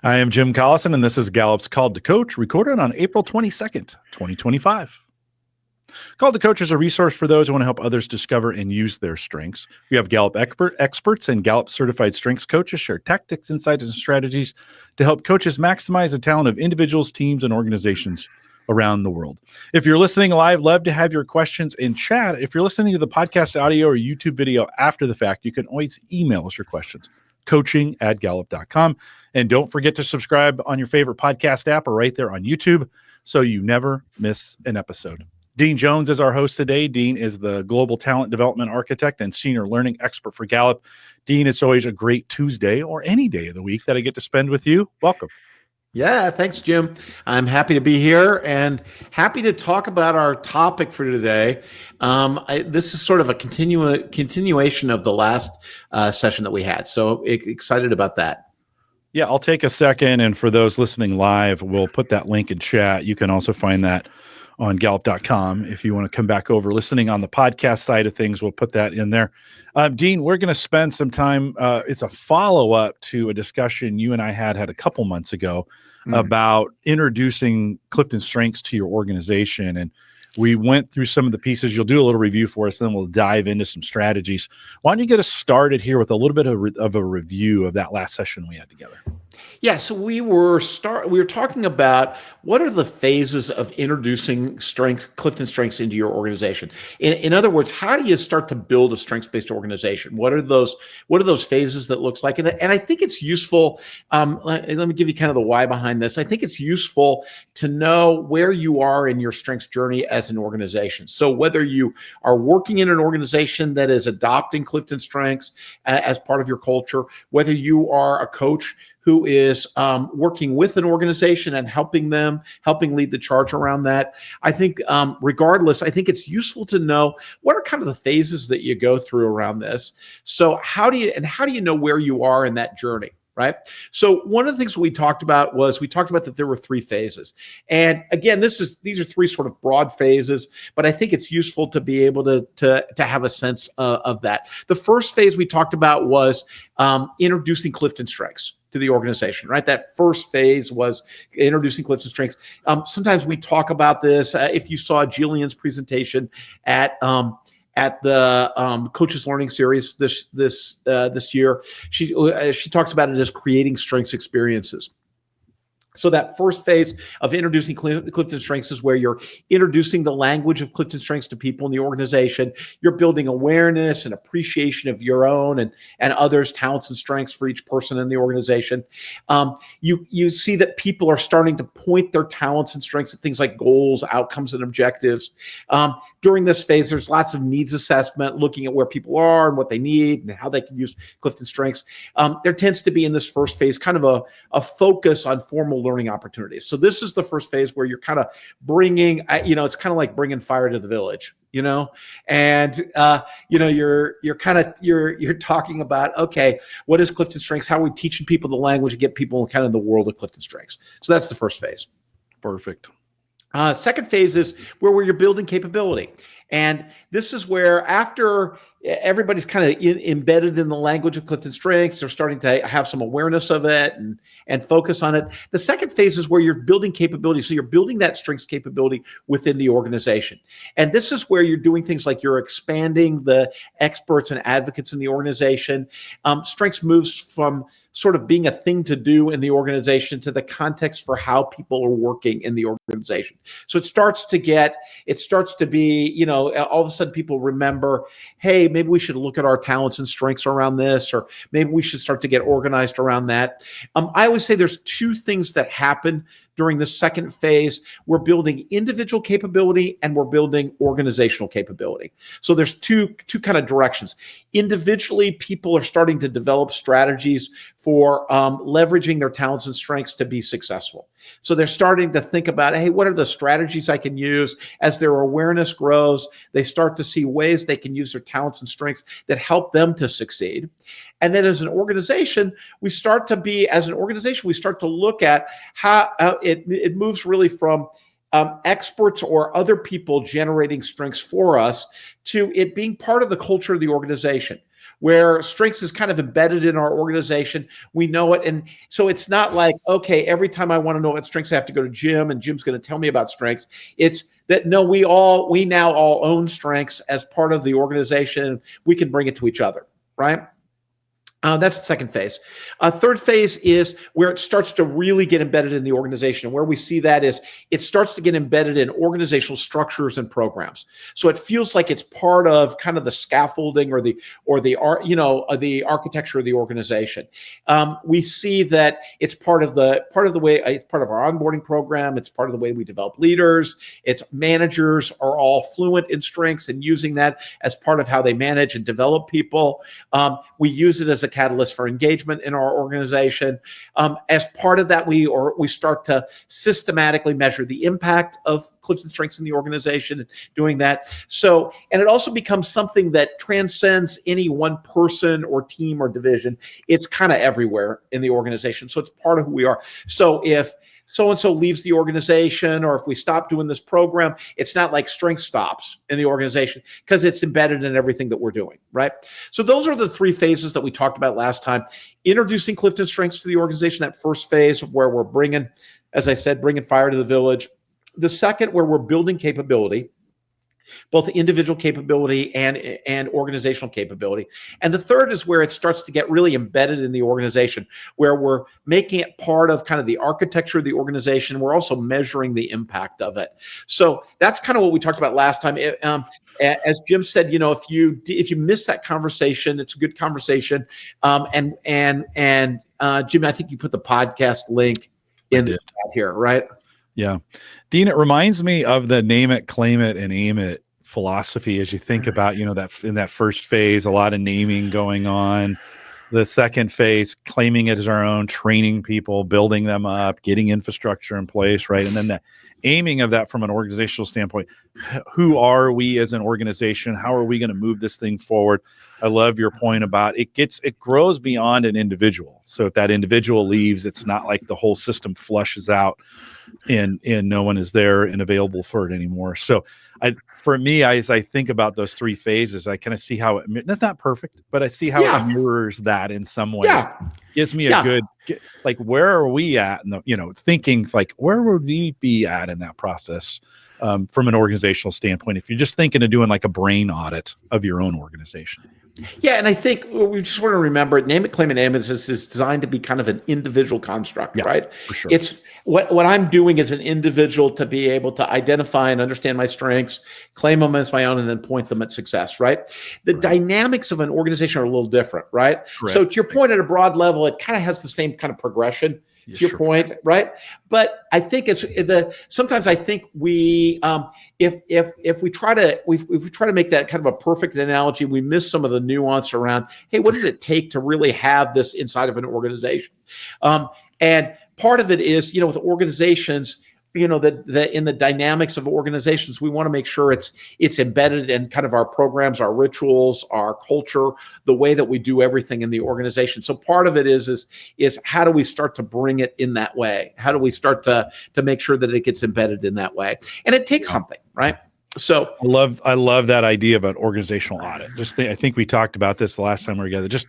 I am Jim Collison, and this is Gallup's Called to Coach, recorded on April 22nd, 2025. Called to Coach is a resource for those who want to help others discover and use their strengths. We have Gallup experts and Gallup certified strengths coaches share tactics, insights, and strategies to help coaches maximize the talent of individuals, teams, and organizations around the world. If you're listening live, love to have your questions in chat. If you're listening to the podcast audio or YouTube video after the fact, you can always email us your questions. coaching@gallup.com. And don't forget to subscribe on your favorite podcast app or right there on YouTube so you never miss an episode. Dean Jones is our host today. Dean is the Global Talent Development Architect and Senior Learning Expert for Gallup. Dean, it's always a great Tuesday or any day of the week that I get to spend with you. Welcome. Yeah, thanks, Jim. I'm happy to be here and happy to talk about our topic for today. This is sort of a continuation of the last session that we had. So excited about that. Yeah, I'll take a second. And for those listening live, we'll put that link in chat. You can also find that on Gallup.com. If you want to come back over listening on the podcast side of things, we'll put that in there. Dean, we're going to spend some time. It's a follow-up to a discussion you and I had a couple months ago about introducing CliftonStrengths to your organization. And we went through some of the pieces. You'll do a little review for us, then we'll dive into some strategies. Why don't you get us started here with a little bit of a review of that last session we had together? Yeah, so we were talking about what are the phases of introducing CliftonStrengths into your organization. In other words, how do you start to build a strengths-based organization? What are those phases that looks like? And I think it's useful. Let me give you kind of the why behind this. I think it's useful to know where you are in your strengths journey as an organization. So whether you are working in an organization that is adopting CliftonStrengths as part of your culture, whether you are a coach who is working with an organization and helping lead the charge around that. I think regardless, I think it's useful to know what are kind of the phases that you go through around this. So how do you know where you are in that journey? Right. So one of the things we talked about that there were three phases. And again, these are three sort of broad phases, but I think it's useful to be able to have a sense of that. The first phase we talked about was introducing CliftonStrengths to the organization, right? That first phase was introducing CliftonStrengths. Sometimes we talk about this. If you saw Jillian's presentation at the Coaches Learning Series this year, she talks about it as creating strengths experiences. So that first phase of introducing CliftonStrengths is where you're introducing the language of CliftonStrengths to people in the organization. You're building awareness and appreciation of your own and others' talents and strengths for each person in the organization. You see that people are starting to point their talents and strengths at things like goals, outcomes, and objectives. During this phase, there's lots of needs assessment, looking at where people are and what they need and how they can use CliftonStrengths. There tends to be in this first phase kind of a focus on formal learning opportunities. So this is the first phase where you're kind of bringing, it's kind of like bringing fire to the village, and you're talking about, okay, what is CliftonStrengths? How are we teaching people the language to get people kind of in the world of CliftonStrengths? So that's the first phase. Perfect. Second phase is where you're building capability. And this is where after everybody's kind of embedded in the language of CliftonStrengths, they're starting to have some awareness of it and focus on it. The second phase is where you're building capability. So you're building that strengths capability within the organization. And this is where you're doing things like you're expanding the experts and advocates in the organization. Strengths moves from sort of being a thing to do in the organization to the context for how people are working in the organization. So it starts to be, all of a sudden people remember, hey, maybe we should look at our talents and strengths around this, or maybe we should start to get organized around that. I always say there's two things that happen during the second phase. We're building individual capability and we're building organizational capability. So there's two kind of directions. Individually, people are starting to develop strategies for leveraging their talents and strengths to be successful. So they're starting to think about, hey, what are the strategies I can use? As their awareness grows, they start to see ways they can use their talents and strengths that help them to succeed. And then as an organization, we start to look at how it moves really from experts or other people generating strengths for us to it being part of the culture of the organization. where strengths is kind of embedded in our organization. We know it. And so it's not like, okay, every time I want to know what strengths, I have to go to Jim and Jim's going to tell me about strengths. It's that, no, we now all own strengths as part of the organization. We can bring it to each other, right? That's the second phase. Third phase is where it starts to really get embedded in the organization. Where we see that is it starts to get embedded in organizational structures and programs. So it feels like it's part of kind of the scaffolding or the architecture of the organization. We see that it's part of the way, it's part of our onboarding program. It's part of the way we develop leaders. It's managers are all fluent in strengths and using that as part of how they manage and develop people. We use it as a catalyst for engagement in our organization. As part of that, we start to systematically measure the impact of CliftonStrengths in the organization and doing that. So, and it also becomes something that transcends any one person or team or division. It's kind of everywhere in the organization. So it's part of who we are. So if so-and-so leaves the organization, or if we stop doing this program, it's not like strength stops in the organization because it's embedded in everything that we're doing, right? So those are the three phases that we talked about last time. Introducing CliftonStrengths to the organization, that first phase where we're bringing, as I said, bringing fire to the village. The second, where we're building capability, both individual capability and organizational capability. And the third is where it starts to get really embedded in the organization, where we're making it part of kind of the architecture of the organization. We're also measuring the impact of it. So that's kind of what we talked about last time. As Jim said, if you missed that conversation, it's a good conversation. And Jim, I think you put the podcast link in the chat here, right? Yeah. Dean, it reminds me of the name it, claim it, and aim it philosophy as you think about, that in that first phase, a lot of naming going on. The second phase, claiming it as our own, training people, building them up, getting infrastructure in place, right? And then the aiming of that from an organizational standpoint. Who are we as an organization? How are we going to move this thing forward? I love your point about it grows beyond an individual. So if that individual leaves, it's not like the whole system flushes out and no one is there and available for it anymore. So for me, as I think about those three phases, I kind of see how that's not perfect, but I see how it mirrors that in some ways. Yeah. Gives me a good, like, where are we at? And thinking like, where would we be at in that process from an organizational standpoint? If you're just thinking of doing like a brain audit of your own organization. Yeah, and I think we just want to remember, name it, claim it, aim it is designed to be kind of an individual construct, right? For sure. It's what I'm doing as an individual to be able to identify and understand my strengths, claim them as my own, and then point them at success, right? The dynamics of an organization are a little different, right? Correct. So to your point, at a broad level, it kind of has the same kind of progression. To your point, right? But I think sometimes I think we, if we try to make that kind of a perfect analogy, we miss some of the nuance around, hey, what does it take to really have this inside of an organization? And part of it is, with organizations, that in the dynamics of organizations, we want to make sure it's embedded in kind of our programs, our rituals, our culture, the way that we do everything in the organization. So part of it is how do we start to bring it in that way? How do we start to make sure that it gets embedded in that way? And it takes something, right? So I love that idea about organizational audit. I think we talked about this the last time we were together. Just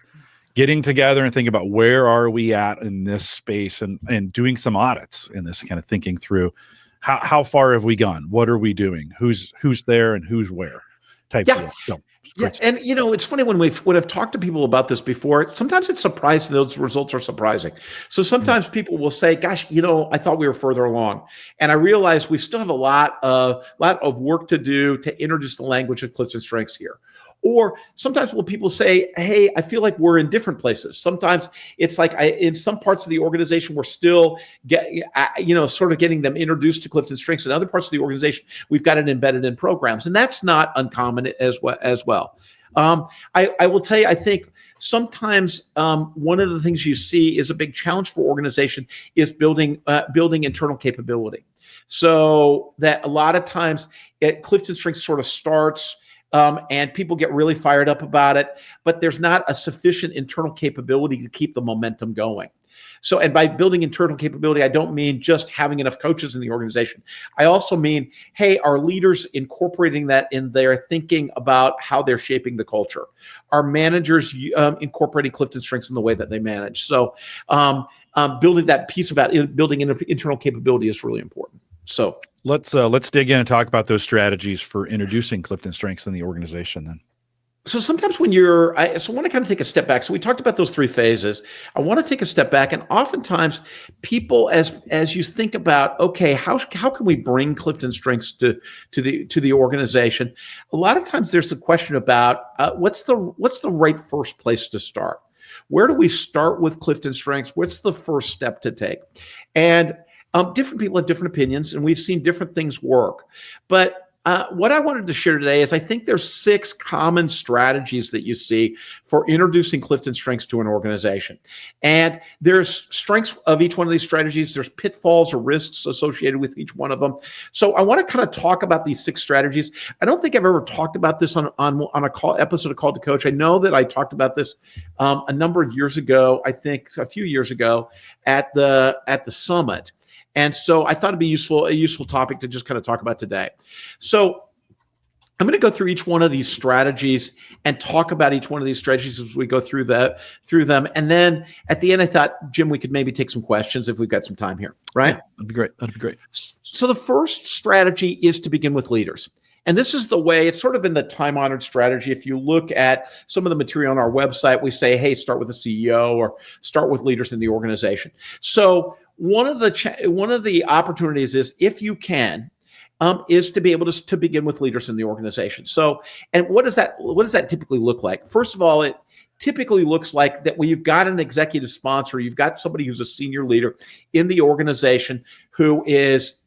getting together and thinking about where are we at in this space and doing some audits in this, kind of thinking through how far have we gone? What are we doing? Who's there and who's where type deal. So, yeah. And it's funny when I've talked to people about this before, sometimes it's surprising. Those results are surprising. So sometimes people will say, gosh, I thought we were further along. And I realize we still have a lot of work to do to introduce the language of CliftonStrengths here. Or sometimes people say, hey, I feel like we're in different places. Sometimes it's like in some parts of the organization, we're still sort of getting them introduced to CliftonStrengths. In other parts of the organization, we've got it embedded in programs. And that's not uncommon as well. I will tell you, I think sometimes one of the things you see is a big challenge for organization is building internal capability. So that a lot of times CliftonStrengths sort of starts and people get really fired up about it, but there's not a sufficient internal capability to keep the momentum going. So, and by building internal capability, I don't mean just having enough coaches in the organization. I also mean, hey, are leaders incorporating that in their thinking about how they're shaping the culture? Are managers incorporating CliftonStrengths in the way that they manage? So, building that piece about building internal capability is really important. So let's dig in and talk about those strategies for introducing CliftonStrengths in the organization then. So sometimes when I want to kind of take a step back. So we talked about those 3 phases. I want to take a step back, and oftentimes people, as you think about, okay, how can we bring CliftonStrengths to the organization? A lot of times there's the question about what's the right first place to start? Where do we start with CliftonStrengths? What's the first step to take? And different people have different opinions, and we've seen different things work, but what I wanted to share today is I think there's 6 common strategies that you see for introducing CliftonStrengths to an organization. And there's strengths of each one of these strategies. There's pitfalls or risks associated with each one of them. So I want to kind of talk about these 6 strategies. I don't think I've ever talked about this on a episode of Call to Coach. I know that I talked about this a number of years ago, I think a few years ago at the summit. And so I thought it'd be a useful topic to just kind of talk about today. So I'm going to go through each one of these strategies and talk about each one of these strategies as we go through them. And then at the end, I thought, Jim, we could maybe take some questions if we've got some time here, right? Yeah, that'd be great. That'd be great. So the first strategy is to begin with leaders. And this is the way, it's sort of been the time-honored strategy. If you look at some of the material on our website, we say, hey, start with the CEO or start with leaders in the organization. So one of the opportunities is, if you can, is to be able to begin with leaders in the organization. So, and what does that typically look like? First of all, it typically looks like that when you've got an executive sponsor, you've got somebody who's a senior leader in the organization who is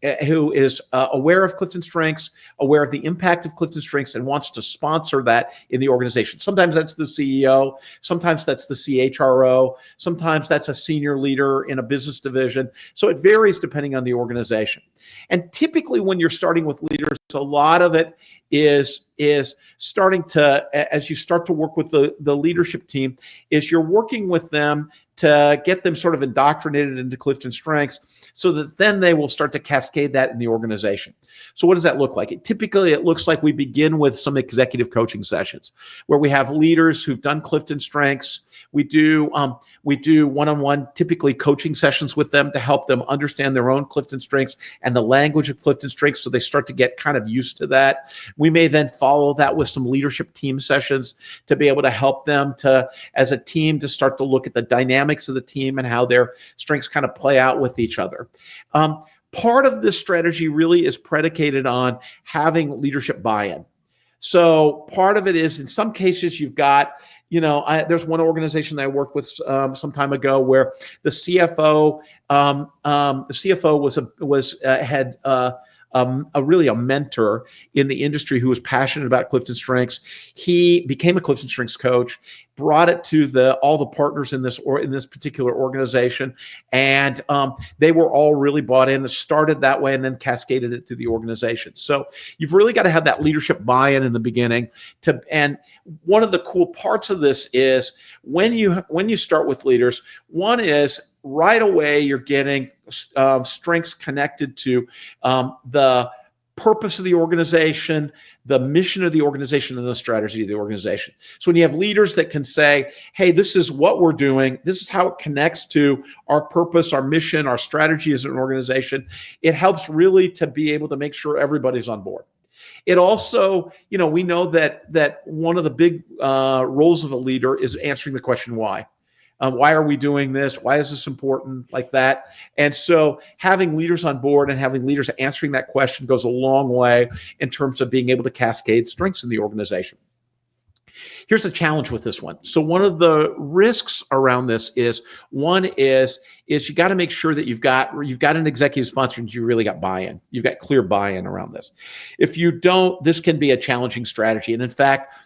aware of CliftonStrengths, aware of the impact of CliftonStrengths, and wants to sponsor that in the organization. Sometimes that's the CEO, sometimes that's the CHRO, sometimes that's a senior leader in a business division. So it varies depending on the organization. And typically when you're starting with leaders, a lot of it is starting to, as you start to work with the leadership team, is you're working with them to get them sort of indoctrinated into CliftonStrengths so that then they will start to cascade that in the organization. So what does that look like? Typically, it looks like we begin with some executive coaching sessions where we have leaders who've done CliftonStrengths. We do one-on-one, typically coaching sessions with them to help them understand their own CliftonStrengths and the language of CliftonStrengths so they start to get kind of used to that. We may then follow that with some leadership team sessions to be able to help them to, as a team, to start to look at the dynamics of the team and how their strengths kind of play out with each other. Part of this strategy really is predicated on having leadership buy-in. So part of it is, in some cases, you've got, there's one organization that I worked with some time ago where the CFO had really a mentor in the industry who was passionate about CliftonStrengths. He became a CliftonStrengths coach, brought it to all the partners in this particular organization, and they were all really bought in. It started that way and then cascaded it to the organization. So you've really got to have that leadership buy-in in the beginning. And one of the cool parts of this is when you start with leaders, one is right away you're getting strengths connected to the purpose of the organization, the mission of the organization, and the strategy of the organization. So when you have leaders that can say, hey, this is what we're doing, this is how it connects to our purpose, our mission, our strategy as an organization, it helps really to be able to make sure everybody's on board. It also, we know that one of the big roles of a leader is answering the question why. Why are we doing this? Why is this important? Like that. And so having leaders on board and having leaders answering that question goes a long way in terms of being able to cascade strengths in the organization. Here's the challenge with this one. So one of the risks around this is you got to make sure that you've got an executive sponsor and you really got buy-in. You've got clear buy-in around this. If you don't, this can be a challenging strategy. And in fact,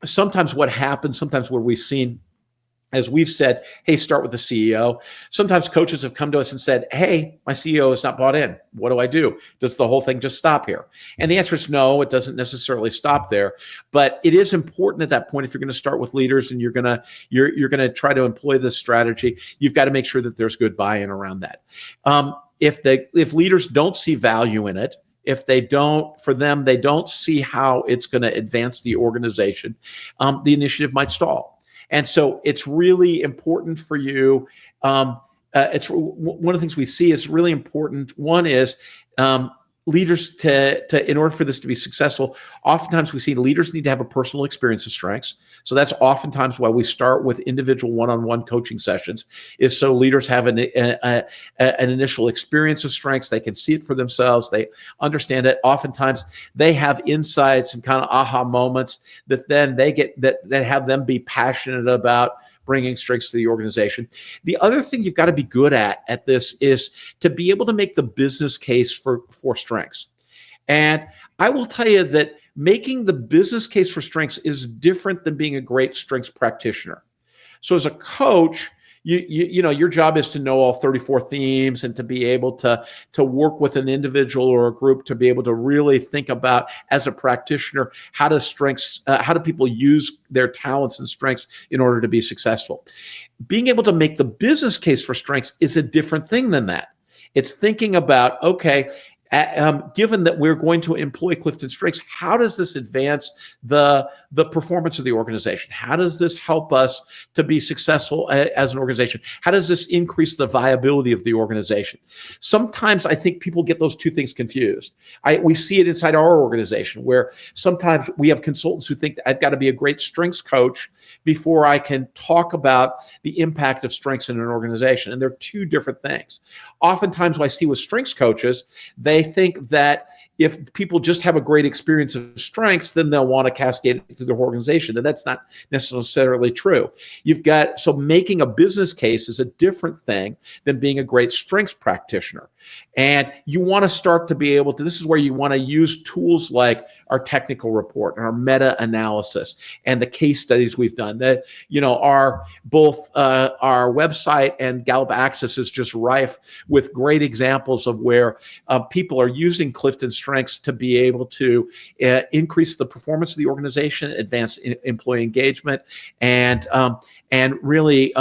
sometimes what happens, sometimes where we've seen as we've said, hey, start with the CEO. Sometimes coaches have come to us and said, hey, my CEO is not bought in. What do I do? Does the whole thing just stop here? And the answer is no, it doesn't necessarily stop there. But it is important at that point, if you're going to start with leaders and you're going to try to employ this strategy, you've got to make sure that there's good buy-in around that. If leaders don't see value in it, if they don't see how it's going to advance the organization, the initiative might stall. And so it's really important for you. It's one of the things we see is really important. One is leaders in order for this to be successful, oftentimes we see leaders need to have a personal experience of strengths. So that's oftentimes why we start with individual one-on-one coaching sessions, is so leaders have an initial experience of strengths. They can see it for themselves. They understand it. Oftentimes they have insights and kind of aha moments that then they get that have them be passionate about bringing strengths to the organization. The other thing you've got to be good at this is to be able to make the business case for strengths. And I will tell you that making the business case for strengths is different than being a great strengths practitioner. So as a coach, you know, your job is to know all 34 themes and to be able to work with an individual or a group to be able to really think about, as a practitioner, how do people use their talents and strengths in order to be successful. Being able to make the business case for strengths is a different thing than that. It's thinking about, okay, given that we're going to employ CliftonStrengths, how does this advance the performance of the organization? How does this help us to be successful as an organization? How does this increase the viability of the organization? Sometimes I think people get those two things confused. We see it inside our organization, where sometimes we have consultants who think that I've got to be a great strengths coach before I can talk about the impact of strengths in an organization. And they're two different things. Oftentimes what I see with strengths coaches, they think that if people just have a great experience of strengths, then they'll want to cascade it through their organization. And that's not necessarily true. So making a business case is a different thing than being a great strengths practitioner. And you want to start to be able to, this is where you want to use tools like our technical report and our meta-analysis and the case studies we've done. That, you know, our website and Gallup Access is just rife with great examples of where people are using CliftonStrengths to be able to increase the performance of the organization, advance employee engagement, and really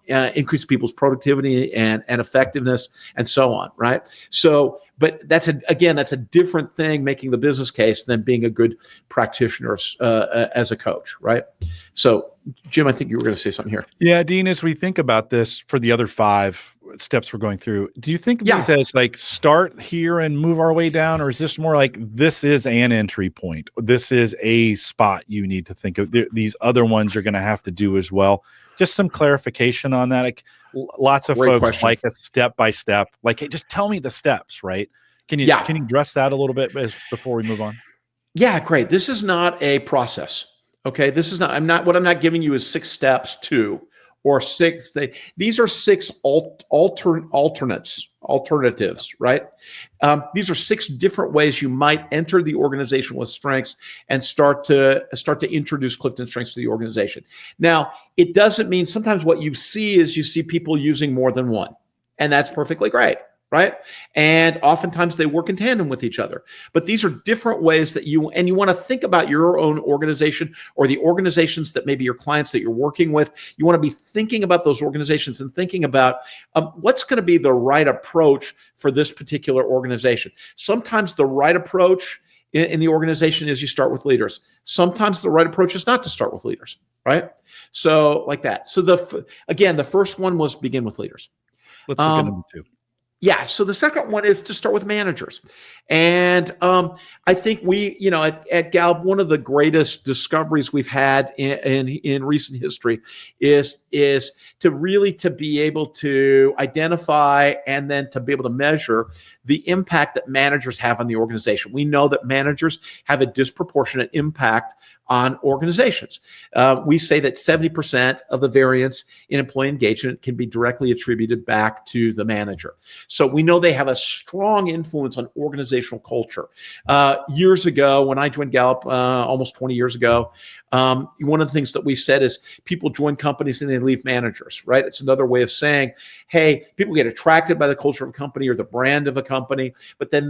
increase people's productivity and effectiveness and so on, right? So, but that's a different thing, making the business case, than being a good practitioner as a coach, right? So, Jim, I think you were going to say something here. Yeah, Dean, as we think about this for the other 5 steps we're going through, do you think these as like start here and move our way down, or is this more like this is an entry point? This is a spot you need to think of. These other ones you're going to have to do as well. Just some clarification on that. Like, lots of folks question. Like a step by step. Like, hey, just tell me the steps, right? Can you address that a little bit before we move on? Yeah, great. This is not a process. Okay, this is not. What I'm not giving you is 6 steps to, or 6. These are 6 alternatives, right? These are 6 different ways you might enter the organization with strengths and start to introduce CliftonStrengths to the organization. Now, it doesn't mean, sometimes what you see people using more than one, and that's perfectly great, right? And oftentimes they work in tandem with each other. But these are different ways that you want to think about your own organization, or the organizations that maybe your clients that you're working with. You want to be thinking about those organizations and thinking about what's going to be the right approach for this particular organization. Sometimes the right approach in the organization is you start with leaders. Sometimes the right approach is not to start with leaders, right? So like that. So the first one was begin with leaders. Let's look at number 2. Yeah. So the second one is to start with managers. And I think at Gallup, one of the greatest discoveries we've had in recent history is to be able to identify and then to be able to measure the impact that managers have on the organization. We know that managers have a disproportionate impact on organizations. We say that 70% of the variance in employee engagement can be directly attributed back to the manager. So we know they have a strong influence on organizational culture. Years ago, when I joined Gallup almost 20 years ago, one of the things that we said is people join companies and they leave managers, right? It's another way of saying, hey, people get attracted by the culture of a company or the brand of a company, but then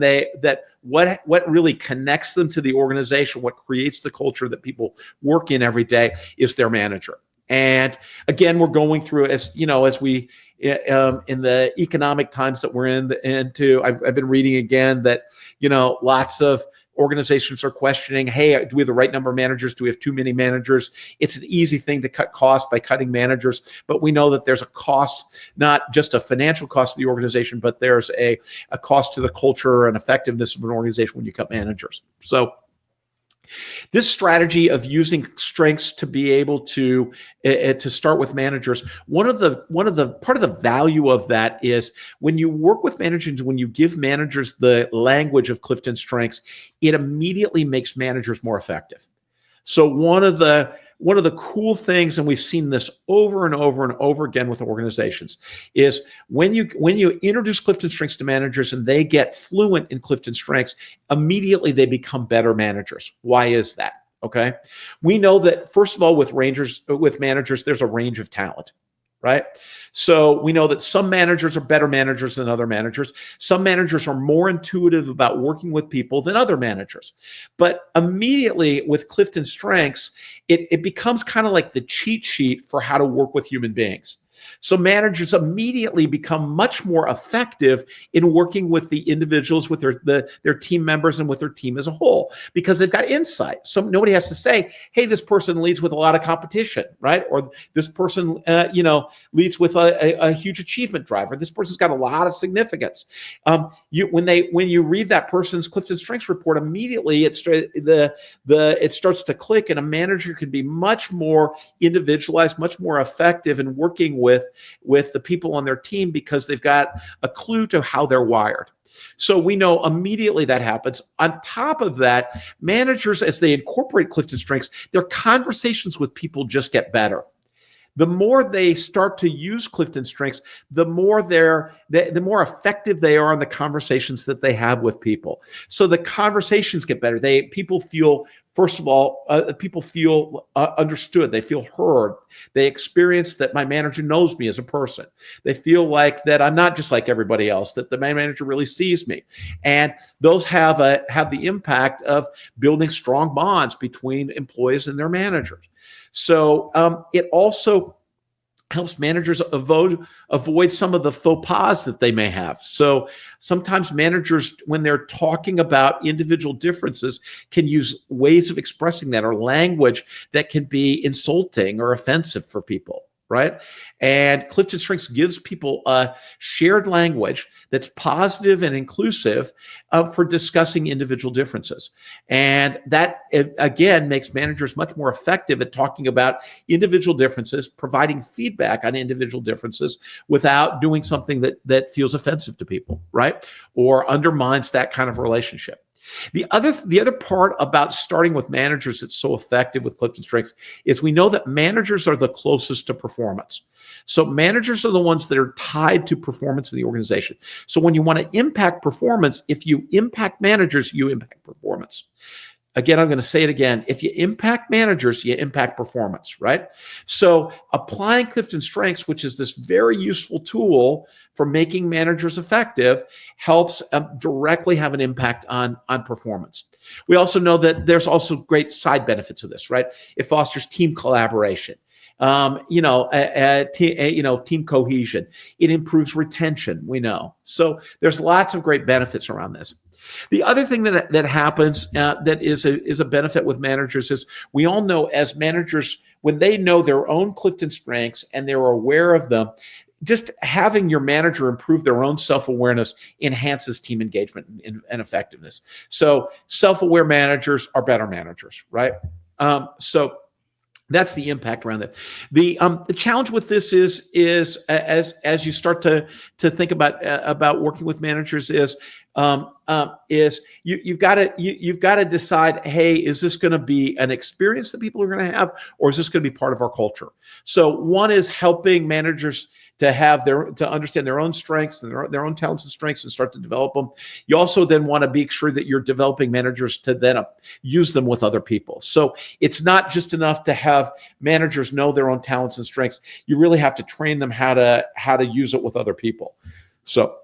what really connects them to the organization, what creates the culture that people work in every day is their manager. And again, we're going through, as we in the economic times that we're into, I've been reading again that lots of organizations are questioning, hey, do we have the right number of managers? Do we have too many managers? It's an easy thing to cut costs by cutting managers, but we know that there's a cost, not just a financial cost to the organization, but there's a cost to the culture and effectiveness of an organization when you cut managers. So this strategy of using strengths to be able to start with managers, part of the value of that is when you work with managers, when you give managers the language of CliftonStrengths, it immediately makes managers more effective. So one of the cool things, and we've seen this over and over and over again with organizations, is when you introduce CliftonStrengths to managers and they get fluent in CliftonStrengths, immediately they become better managers. Why is that? Okay, we know that first of all, with managers, there's a range of talent, right? So we know that some managers are better managers than other managers. Some managers are more intuitive about working with people than other managers. But immediately with CliftonStrengths, it becomes kind of like the cheat sheet for how to work with human beings. So managers immediately become much more effective in working with the individuals, with their team members, and with their team as a whole, because they've got insight. So nobody has to say, hey, this person leads with a lot of competition, right? Or this person, leads with a huge achievement driver. This person's got a lot of significance. When you read that person's CliftonStrengths report, immediately it starts to click, and a manager can be much more individualized, much more effective in working with the people on their team because they've got a clue to how they're wired. So we know immediately that happens. On top of that, managers, as they incorporate CliftonStrengths, their conversations with people just get better. The more they start to use CliftonStrengths, the more effective they are in the conversations that they have with people. So the conversations get better. People feel understood. They feel heard. They experience that my manager knows me as a person. They feel like that I'm not just like everybody else, that my manager really sees me. And those have the impact of building strong bonds between employees and their managers. So it also helps managers avoid some of the faux pas that they may have. So sometimes managers, when they're talking about individual differences, can use ways of expressing that or language that can be insulting or offensive for people, right? And CliftonStrengths gives people a shared language that's positive and inclusive for discussing individual differences. And that, again, makes managers much more effective at talking about individual differences, providing feedback on individual differences without doing something that feels offensive to people, right? Or undermines that kind of relationship. The other part about starting with managers that's so effective with CliftonStrengths is we know that managers are the closest to performance. So managers are the ones that are tied to performance in the organization. So when you want to impact performance, if you impact managers, you impact performance. Again, I'm going to say it again. If you impact managers, you impact performance, right? So applying CliftonStrengths, which is this very useful tool for making managers effective, helps directly have an impact on performance. We also know that there's also great side benefits of this, right? It fosters team collaboration. Team cohesion. It improves retention, we know. So there's lots of great benefits around this. The other thing that happens that is a benefit with managers is we all know as managers, when they know their own CliftonStrengths and they're aware of them, just having your manager improve their own self-awareness enhances team engagement and effectiveness. So self-aware managers are better managers, right? So that's the impact around that. The challenge with this is as you start to think about working with managers is you've got to decide, hey, is this going to be an experience that people are going to have, or is this going to be part of our culture? So one is helping managers to understand their own strengths and their own talents and strengths and start to develop them. You also then want to make sure that you're developing managers to then use them with other people. So it's not just enough to have managers know their own talents and strengths. You really have to train them how to use it with other people. So,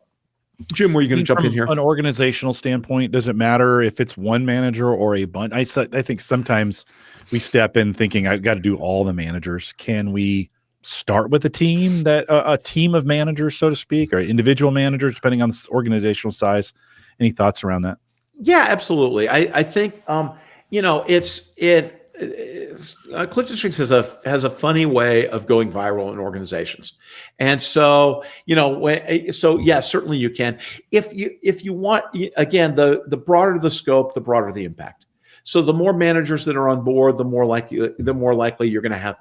Jim, were you going to jump in here? From an organizational standpoint, does it matter if it's one manager or a bunch? I think sometimes we step in thinking I've got to do all the managers. Can we start with a team a team of managers, so to speak, or individual managers, depending on the organizational size? Any thoughts around that? Yeah, absolutely. I think CliftonStrengths has a funny way of going viral in organizations, and so certainly you can. If you want, again, the broader the scope, the broader the impact. So the more managers that are on board, the more likely you're going to have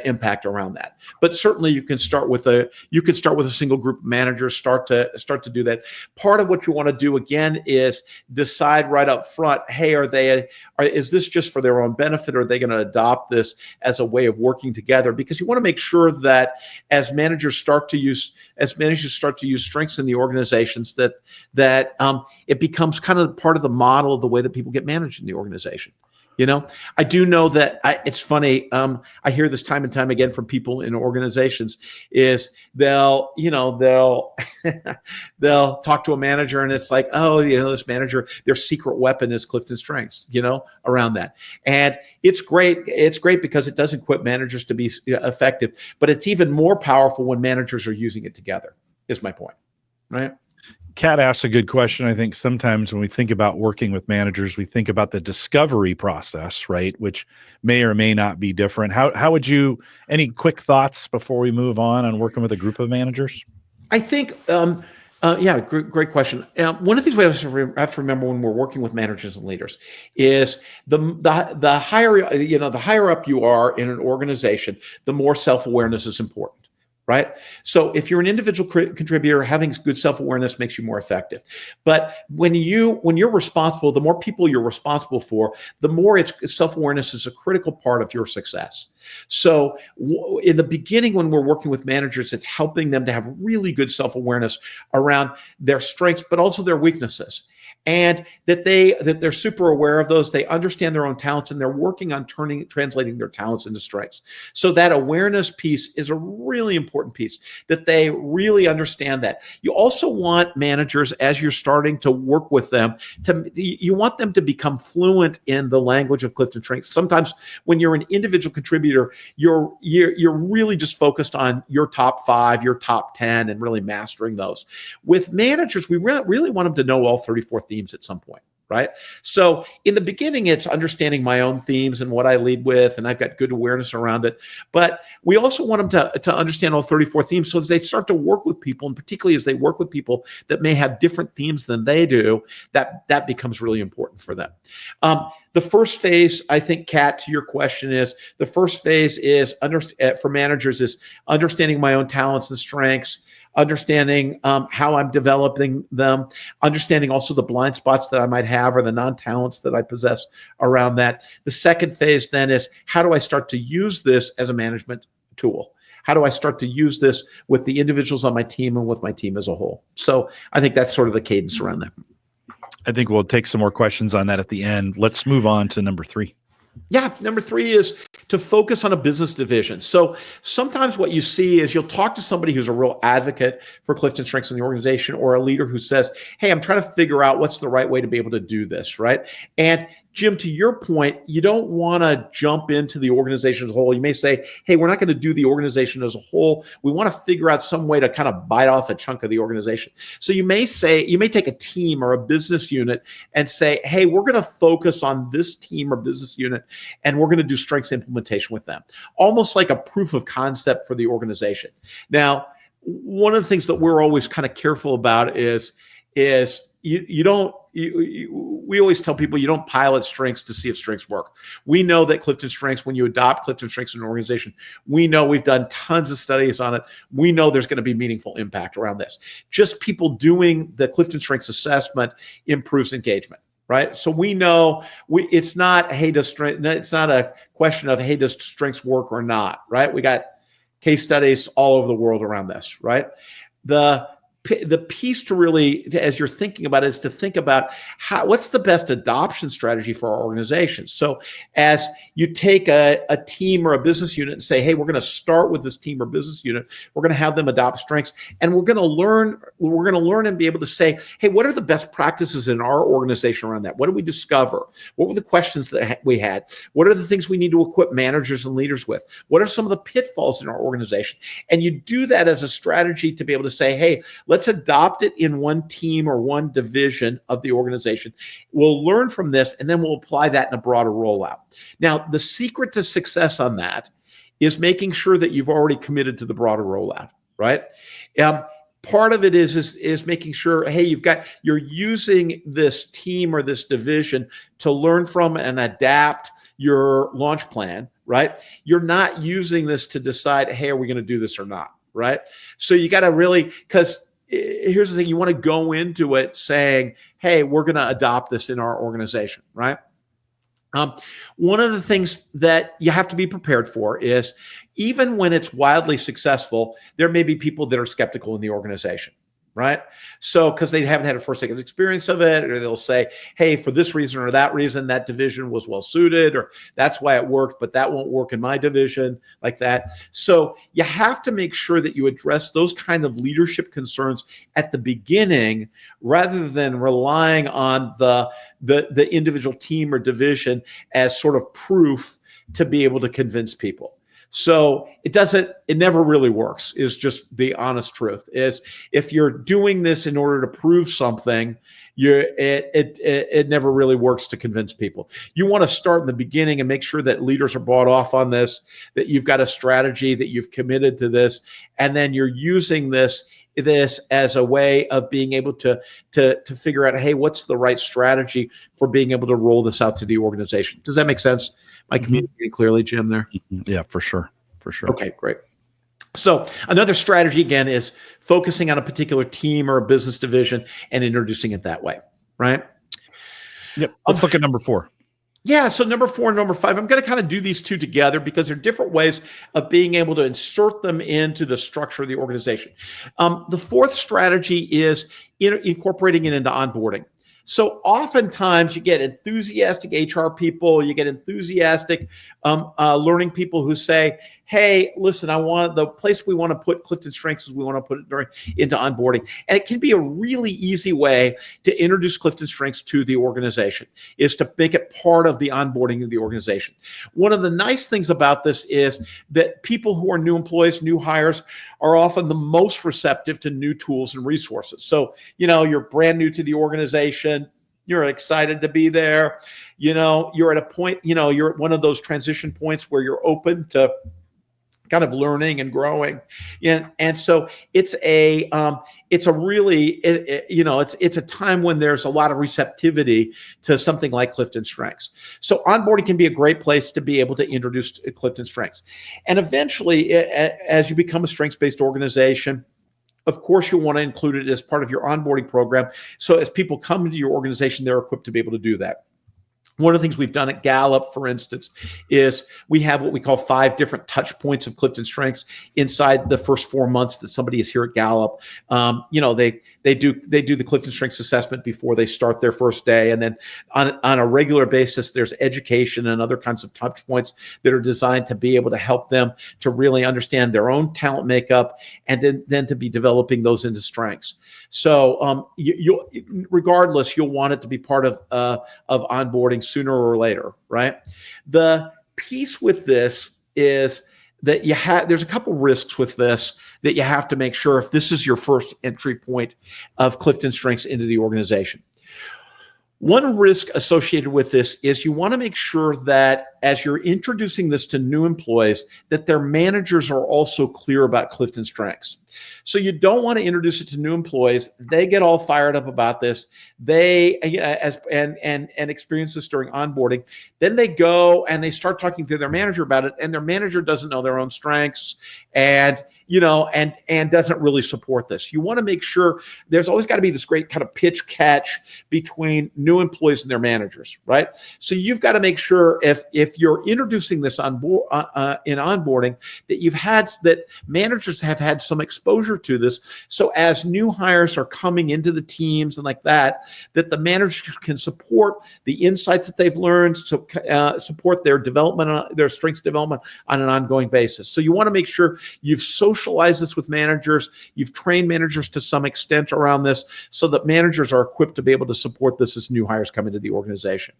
impact around that. But certainly you can start with a single group of managers, start to do that. Part of what you want to do again is decide right up front, hey, is this just for their own benefit, or are they going to adopt this as a way of working together? Because you want to make sure that as managers start to use strengths in the organizations, that it becomes kind of part of the model of the way that people get managed in the organization. I do know that it's funny. I hear this time and time again from people in organizations is they'll they'll talk to a manager and it's like, oh, this manager, their secret weapon is CliftonStrengths, around that. And it's great. It's great because it does equip managers to be effective, but it's even more powerful when managers are using it together, is my point, right? Kat asks a good question. I think sometimes when we think about working with managers, we think about the discovery process, right? Which may or may not be different. How would you, any quick thoughts before we move on working with a group of managers? I think, great question. One of the things we have to remember when we're working with managers and leaders is the higher up you are in an organization, the more self-awareness is important. Right? So if you're an individual contributor, having good self-awareness makes you more effective. But when you're responsible, the more people you're responsible for, the more self-awareness is a critical part of your success. So in the beginning, when we're working with managers, it's helping them to have really good self-awareness around their strengths, but also their weaknesses. And that they're super aware of those. They understand their own talents, and they're working on translating their talents into strengths. So that awareness piece is a really important piece, that they really understand that. You also want managers, as you're starting to work with them, you want them to become fluent in the language of CliftonStrengths. Sometimes when you're an individual contributor, you're really just focused on your top 5, your top 10, and really mastering those. With managers, we really want them to know all 34 themes at some point, right? So in the beginning, it's understanding my own themes and what I lead with, and I've got good awareness around it. But we also want them to understand all 34 themes, so as they start to work with people, and particularly as they work with people that may have different themes than they do, that becomes really important for them. The first phase, I think, Kat, to your question is, the first phase is for managers is understanding my own talents and strengths, understanding how I'm developing them, understanding also the blind spots that I might have or the non-talents that I possess around that. The second phase then is, how do I start to use this as a management tool? How do I start to use this with the individuals on my team and with my team as a whole? So I think that's sort of the cadence around that. I think we'll take some more questions on that at the end. Let's move on to number 3. Yeah, number 3 is to focus on a business division. So sometimes what you see is you'll talk to somebody who's a real advocate for CliftonStrengths in the organization, or a leader who says, hey, I'm trying to figure out what's the right way to be able to do this, right? And Jim, to your point, you don't want to jump into the organization as a whole. You may say, hey, we're not going to do the organization as a whole. We want to figure out some way to kind of bite off a chunk of the organization. So you may take a team or a business unit and say, hey, we're going to focus on this team or business unit, and we're going to do strengths implementation with them, almost like a proof of concept for the organization. Now, one of the things that we're always kind of careful about is we always tell people you don't pilot strengths to see if strengths work. We know that CliftonStrengths, when you adopt CliftonStrengths in an organization, we know we've done tons of studies on it. We know there's going to be meaningful impact around this. Just people doing the CliftonStrengths assessment improves engagement, right? So we know it's not, hey, it's not a question of, hey, does strengths work or not, right? We got case studies all over the world around this, right? The piece to really, as you're thinking about it, is to think about what's the best adoption strategy for our organization. So as you take a team or a business unit and say, hey, we're going to start with this team or business unit, we're going to have them adopt strengths, and we're going to learn and be able to say, hey, what are the best practices in our organization around that? What did we discover? What were the questions that we had? What are the things we need to equip managers and leaders with? What are some of the pitfalls in our organization? And you do that as a strategy to be able to say, hey, let's adopt it in one team or one division of the organization. We'll learn from this, and then we'll apply that in a broader rollout. Now, the secret to success on that is making sure that you've already committed to the broader rollout, right? Part of it is making sure, hey, you're using this team or this division to learn from and adapt your launch plan, right? You're not using this to decide, hey, are we going to do this or not, right? So you got to really, because here's the thing, you want to go into it saying, hey, we're going to adopt this in our organization, right? One of the things that you have to be prepared for is, even when it's wildly successful, there may be people that are skeptical in the organization, right? So, because they haven't had a first-hand experience of it, or they'll say, hey, for this reason or that reason, that division was well-suited, or that's why it worked, but that won't work in my division, like that. So you have to make sure that you address those kind of leadership concerns at the beginning, rather than relying on the individual team or division as sort of proof to be able to convince people. So it never really works, is just the honest truth. Is if you're doing this in order to prove something, it never really works to convince people. You want to start in the beginning and make sure that leaders are bought off on this, that you've got a strategy, that you've committed to this, and then you're using this as a way of being able to figure out, hey, what's the right strategy for being able to roll this out to the organization. Does that make sense? Am I communicating clearly, Jim, there? Yeah, for sure. For sure. Okay, great. So another strategy, again, is focusing on a particular team or a business division and introducing it that way, right? Yep. Let's look at number 4. Yeah, so number 4 and number 5, I'm going to kind of do these two together because they're different ways of being able to insert them into the structure of the organization. The fourth strategy is incorporating it into onboarding. So oftentimes you get enthusiastic HR people, you get enthusiastic learning people who say, hey, listen, the place we want to put CliftonStrengths is we want to put it into onboarding. And it can be a really easy way to introduce CliftonStrengths to the organization, is to make it part of the onboarding of the organization. One of the nice things about this is that people who are new employees, new hires, are often the most receptive to new tools and resources. So, you're brand new to the organization, you're excited to be there, you're at a point, you're at one of those transition points where you're open to kind of learning and growing, and so it's a time when there's a lot of receptivity to something like CliftonStrengths. So onboarding can be a great place to be able to introduce CliftonStrengths, and eventually, as you become a strengths-based organization, of course, you'll want to include it as part of your onboarding program. So as people come into your organization, they're equipped to be able to do that. One of the things we've done at Gallup, for instance, is we have what we call 5 different touch points of CliftonStrengths inside the first 4 months that somebody is here at Gallup. They do the CliftonStrengths assessment before they start their first day, and then on a regular basis, there's education and other kinds of touch points that are designed to be able to help them to really understand their own talent makeup, and then to be developing those into strengths. So regardless, you'll want it to be part of onboarding sooner or later, right? The piece with this is that there's a couple risks with this that you have to make sure if this is your first entry point of CliftonStrengths into the organization. One risk associated with this is you want to make sure that as you're introducing this to new employees, that their managers are also clear about CliftonStrengths. So you don't want to introduce it to new employees. They get all fired up about this. They and experience this during onboarding. Then they go and they start talking to their manager about it, and their manager doesn't know their own strengths and doesn't really support this. You want to make sure there's always got to be this great kind of pitch catch between new employees and their managers, right? So you've got to make sure if if you're introducing this on board in onboarding, that managers have had some exposure to this. So as new hires are coming into the teams and like that the managers can support the insights that they've learned, so support their development, their strengths development on an ongoing basis. So you want to make sure you've socialized this with managers, you've trained managers to some extent around this, so that managers are equipped to be able to support this as new hires come into the organization.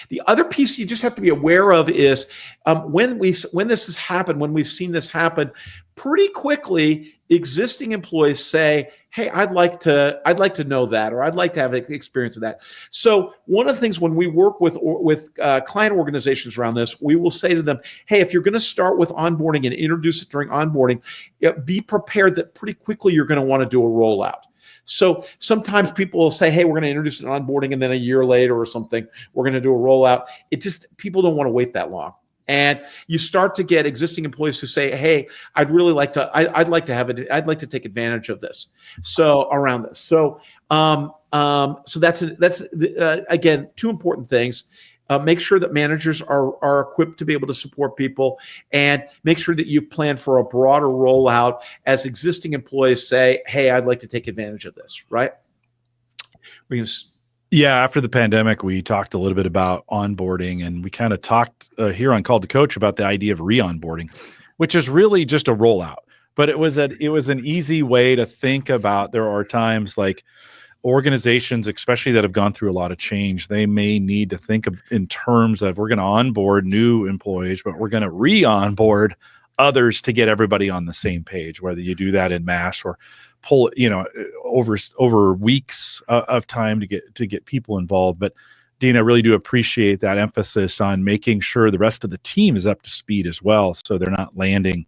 The other piece you just have to be aware of is when this has happened, when we've seen this happen, pretty quickly, existing employees say, "Hey, I'd like to know that, or I'd like to have the experience of that." So one of the things when we work with client organizations around this, we will say to them, "Hey, if you're going to start with onboarding and introduce it during onboarding, be prepared that pretty quickly you're going to want to do a rollout." So sometimes people will say, "Hey, we're going to introduce an onboarding, and then a year later or something, we're going to do a rollout." People don't want to wait that long. And you start to get existing employees who say, "Hey, I'd like to take advantage of this." So around this. So that's again, two important things. Make sure that managers are equipped to be able to support people, and make sure that you plan for a broader rollout as existing employees say, "Hey, I'd like to take advantage of this," right? Yeah, after the pandemic, we talked a little bit about onboarding, and we kind of talked here on Called to Coach about the idea of re-onboarding, which is really just a rollout. But it was an easy way to think about. There are times like organizations, especially that have gone through a lot of change, they may need to think in terms of, we're going to onboard new employees, but we're going to re-onboard others to get everybody on the same page, whether you do that in mass or pull, over weeks of time to get people involved. But Dean, I really do appreciate that emphasis on making sure the rest of the team is up to speed as well, so they're not landing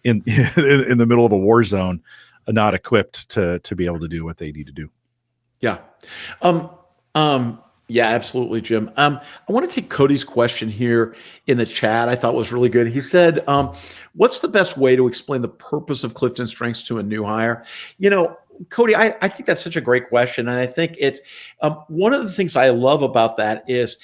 in the middle of a war zone, not equipped to be able to do what they need to do. Yeah. Yeah, absolutely, Jim. I want to take Cody's question here in the chat. I thought was really good. He said, what's the best way to explain the purpose of Clifton Strengths to a new hire? Cody, I think that's such a great question. And I think it's one of the things I love about that is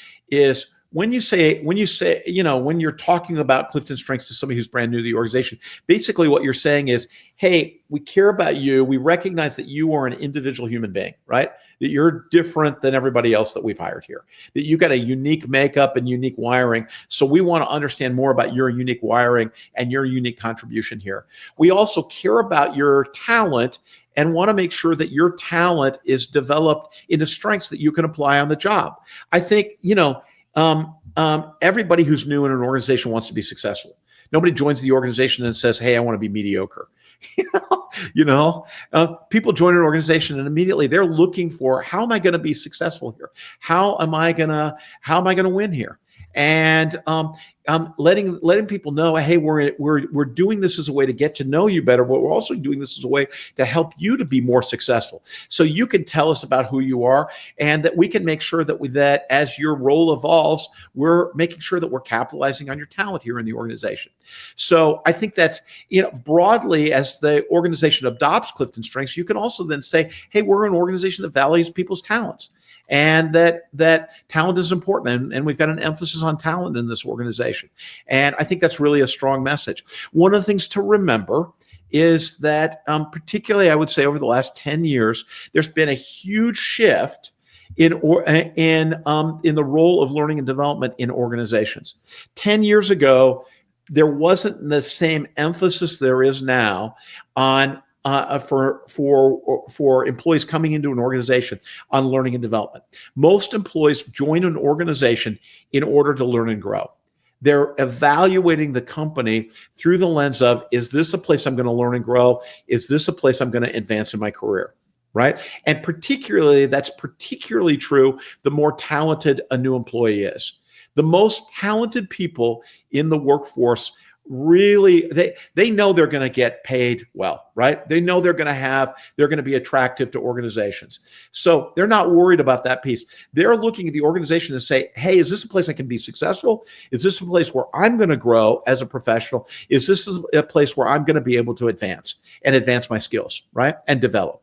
when you're talking about Clifton Strengths to somebody who's brand new to the organization, basically what you're saying is, "Hey, we care about you. We recognize that you are an individual human being, right? That you're different than everybody else that we've hired here, that you got a unique makeup and unique wiring. So we want to understand more about your unique wiring and your unique contribution here. We also care about your talent and want to make sure that your talent is developed into strengths that you can apply on the job." I think, everybody who's new in an organization wants to be successful. Nobody joins the organization and says, "Hey, I want to be mediocre." People join an organization and immediately they're looking for, how am I going to be successful here? How am I going to win here? And letting people know, "Hey, we're doing this as a way to get to know you better, but we're also doing this as a way to help you to be more successful. So you can tell us about who you are, and that we can make sure that as your role evolves, we're making sure that we're capitalizing on your talent here in the organization." So I think that's, broadly, as the organization adopts Clifton Strengths, you can also then say, "Hey, we're an organization that values people's talents, and that talent is important, and we've got an emphasis on talent in this organization." And I think that's really a strong message. One of the things to remember is that, particularly, I would say, over the last 10 years, there's been a huge shift in the role of learning and development in organizations. 10 years ago, there wasn't the same emphasis there is now on for employees coming into an organization on learning and development. Most employees join an organization in order to learn and grow. They're evaluating the company through the lens of, is this a place I'm going to learn and grow? Is this a place I'm going to advance in my career? Right? And that's particularly true the more talented a new employee is. The most talented people in the workforce really, they know they're going to get paid well, right? They know they're going to be attractive to organizations. So they're not worried about that piece. They're looking at the organization and say, "Hey, is this a place I can be successful? Is this a place where I'm going to grow as a professional? Is this a place where I'm going to be able to advance my skills, right? And develop."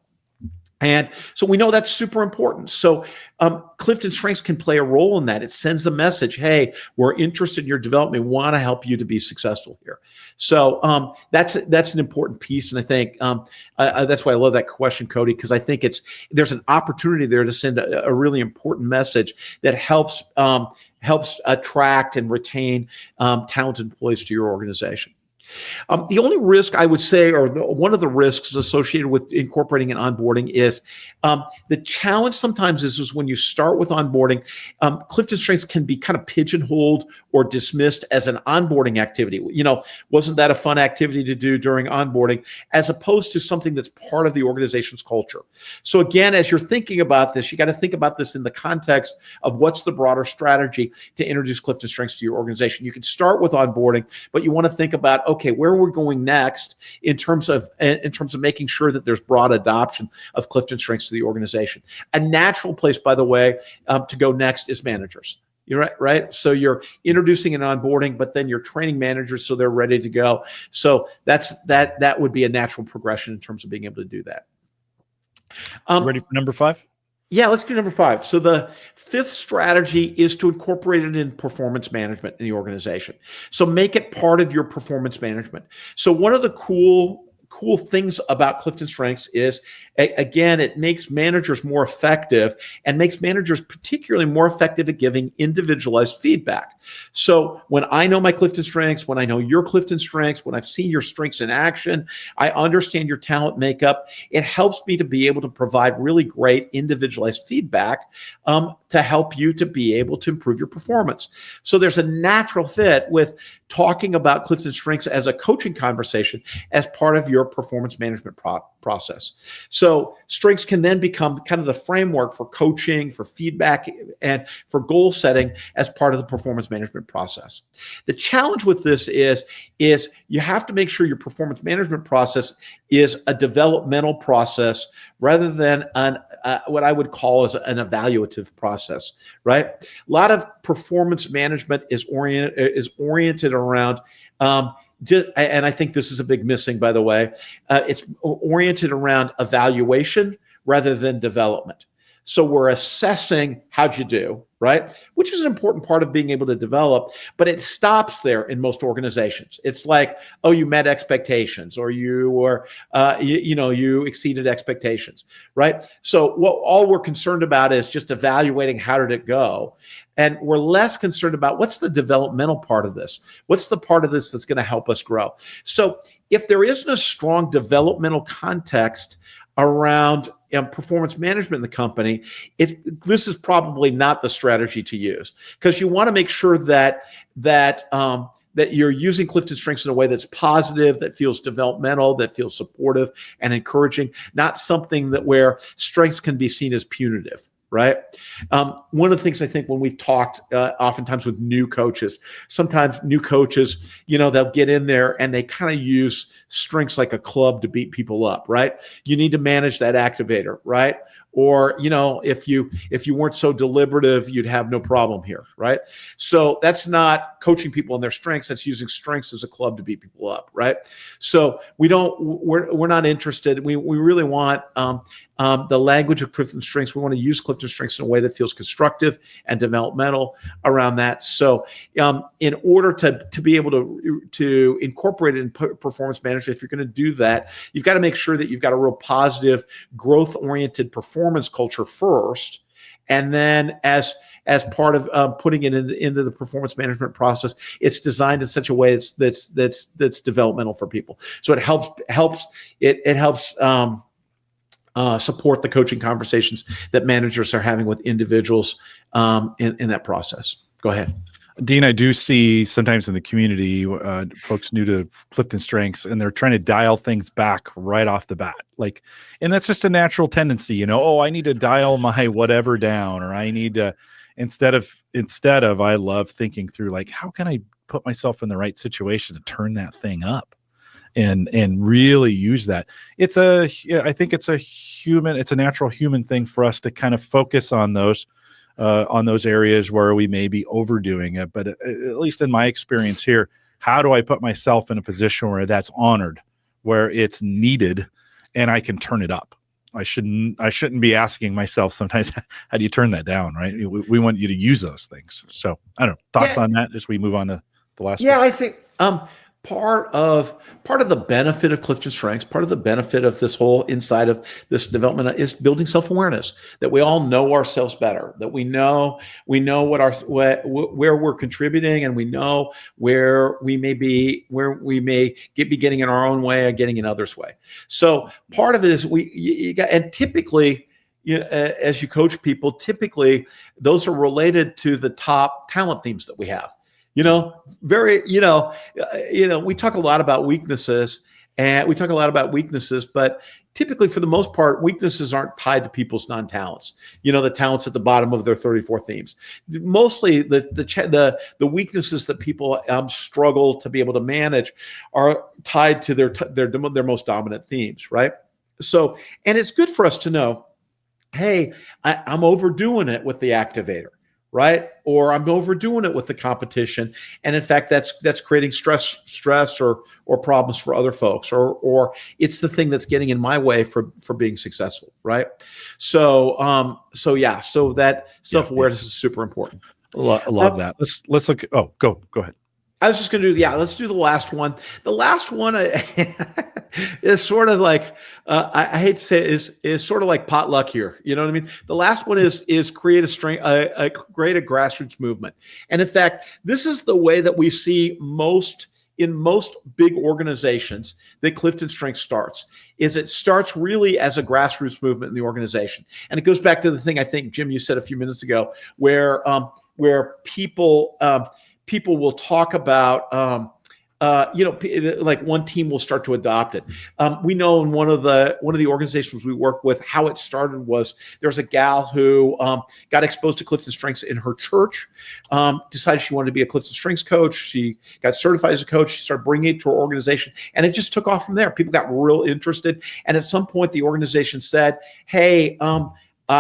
And so we know that's super important. So CliftonStrengths can play a role in that. It sends a message, hey, we're interested in your development. We want to help you to be successful here. So that's an important piece. And I think that's why I love that question, Cody, because I think there's an opportunity there to send a really important message that helps attract and retain talented employees to your organization. The only risk I would say, or one of the risks associated with incorporating an onboarding is the challenge sometimes is when you start with onboarding, CliftonStrengths can be kind of pigeonholed or dismissed as an onboarding activity. Wasn't that a fun activity to do during onboarding, as opposed to something that's part of the organization's culture. So again, as you're thinking about this, you got to think about this in the context of what's the broader strategy to introduce CliftonStrengths to your organization. You can start with onboarding, but you want to think about, okay, where we're going next in terms of making sure that there's broad adoption of CliftonStrengths to the organization. A natural place, by the way, to go next is managers. You're right. So you're introducing an onboarding, but then you're training managers so they're ready to go. So that would be a natural progression in terms of being able to do that. Ready for number 5? Yeah, let's do number 5. So the 5th strategy is to incorporate it in performance management in the organization. So make it part of your performance management. So one of the cool things about CliftonStrengths is, again, it makes managers more effective and makes managers particularly more effective at giving individualized feedback. So when I know my CliftonStrengths, when I know your CliftonStrengths, when I've seen your strengths in action, I understand your talent makeup, it helps me to be able to provide really great individualized feedback to help you to be able to improve your performance. So there's a natural fit with talking about CliftonStrengths as a coaching conversation as part of your performance management process. So strengths can then become kind of the framework for coaching, for feedback, and for goal setting as part of the performance management process. The challenge with this is you have to make sure your performance management process is a developmental process rather than what I would call as an evaluative process, right? A lot of performance management is oriented around, and I think this is a big missing, by the way, it's oriented around evaluation rather than development. So we're assessing how'd you do, right? Which is an important part of being able to develop, but it stops there in most organizations. It's like, oh, you met expectations, or you exceeded expectations, right? So all we're concerned about is just evaluating how did it go. And we're less concerned about what's the developmental part of this? What's the part of this that's going to help us grow? So if there isn't a strong developmental context around performance management in the company, this is probably not the strategy to use, because you want to make sure that you're using CliftonStrengths in a way that's positive, that feels developmental, that feels supportive and encouraging, not something where strengths can be seen as punitive. Right. One of the things I think when we've talked oftentimes with new coaches, sometimes new coaches, they'll get in there and they kind of use strengths like a club to beat people up. Right. You need to manage that activator. Right. Or, if you weren't so deliberative, you'd have no problem here. Right. So that's not coaching people in their strengths. That's using strengths as a club to beat people up. Right. So we're not interested. We really want the language of CliftonStrengths. We want to use CliftonStrengths in a way that feels constructive and developmental around that. So in order to be able to incorporate it in performance management, if you're going to do that, you've got to make sure that you've got a real positive, growth-oriented performance culture first. And then as part of putting it into the performance management process, it's designed in such a way that's developmental for people. So it helps support the coaching conversations that managers are having with individuals in that process. Go ahead. Dean, I do see sometimes in the community folks new to CliftonStrengths, and they're trying to dial things back right off the bat. And that's just a natural tendency, I need to dial my whatever down, or I need to, instead of I love thinking through, how can I put myself in the right situation to turn that thing up and really use that. I think it's a natural human thing for us to kind of focus on those areas where we may be overdoing it. But at least in my experience here, how do I put myself in a position where that's honored, where it's needed, and I can turn it up? I shouldn't be asking myself sometimes, how do you turn that down, right? We want you to use those things. So I don't know, thoughts on that as we move on to the last one? I think part of the benefit of Clifton Strengths, part of the benefit of this whole inside of this development is building self-awareness, that we all know ourselves better, that we know where we're contributing, and we know where we may be getting in our own way or getting in others' way. So part of it is and typically, as you coach people, typically those are related to the top talent themes that we have. We talk a lot about weaknesses, but typically, for the most part, weaknesses aren't tied to people's non-talents. The talents at the bottom of their 34 themes. Mostly, the weaknesses that people struggle to be able to manage are tied to their most dominant themes, right? So, and it's good for us to know, hey, I'm overdoing it with the activator, right? Or I'm overdoing it with the competition, and in fact, that's creating stress or problems for other folks, or it's the thing that's getting in my way for being successful, right? So that self-awareness is super important. Love that. Let's look. Oh, go ahead. I was just going to let's do the last one. The last one is sort of like, I hate to say it, is sort of like potluck here. You know what I mean? The last one is create create a grassroots movement. And in fact, this is the way that we see in most big organizations that Clifton Strengths starts. It starts really as a grassroots movement in the organization. And it goes back to the thing I think, Jim, you said a few minutes ago, where people will talk about, like one team will start to adopt it. We know in one of the organizations we work with, how it started was there's a gal who got exposed to Clifton Strengths in her church, decided she wanted to be a Clifton Strengths coach. She got certified as a coach. She started bringing it to her organization, and it just took off from there. People got real interested, and at some point, the organization said, "Hey, we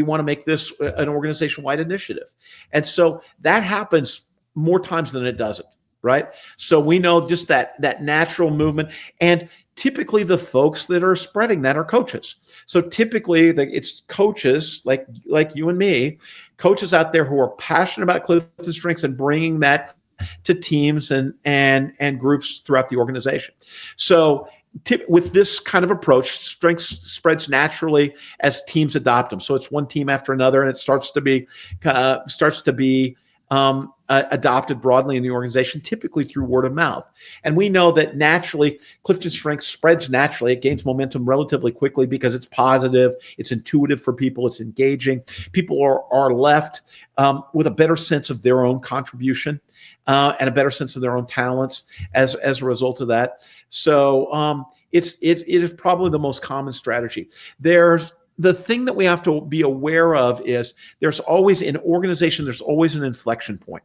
want to make this an organization-wide initiative." And so that happens more times than it doesn't, right? So we know just that natural movement, and typically the folks that are spreading that are coaches. So typically it's coaches like you and me, coaches out there who are passionate about Clifton Strengths and bringing that to teams and groups throughout the organization. So with this kind of approach, strengths spreads naturally as teams adopt them. So it's one team after another, and it starts to be adopted broadly in the organization, typically through word of mouth. And we know that naturally, Clifton Strengths spreads naturally. It gains momentum relatively quickly because it's positive, it's intuitive for people, it's engaging. People are left with a better sense of their own contribution and a better sense of their own talents as a result of that. So it is probably the most common strategy. The thing that we have to be aware of is there's always an inflection point.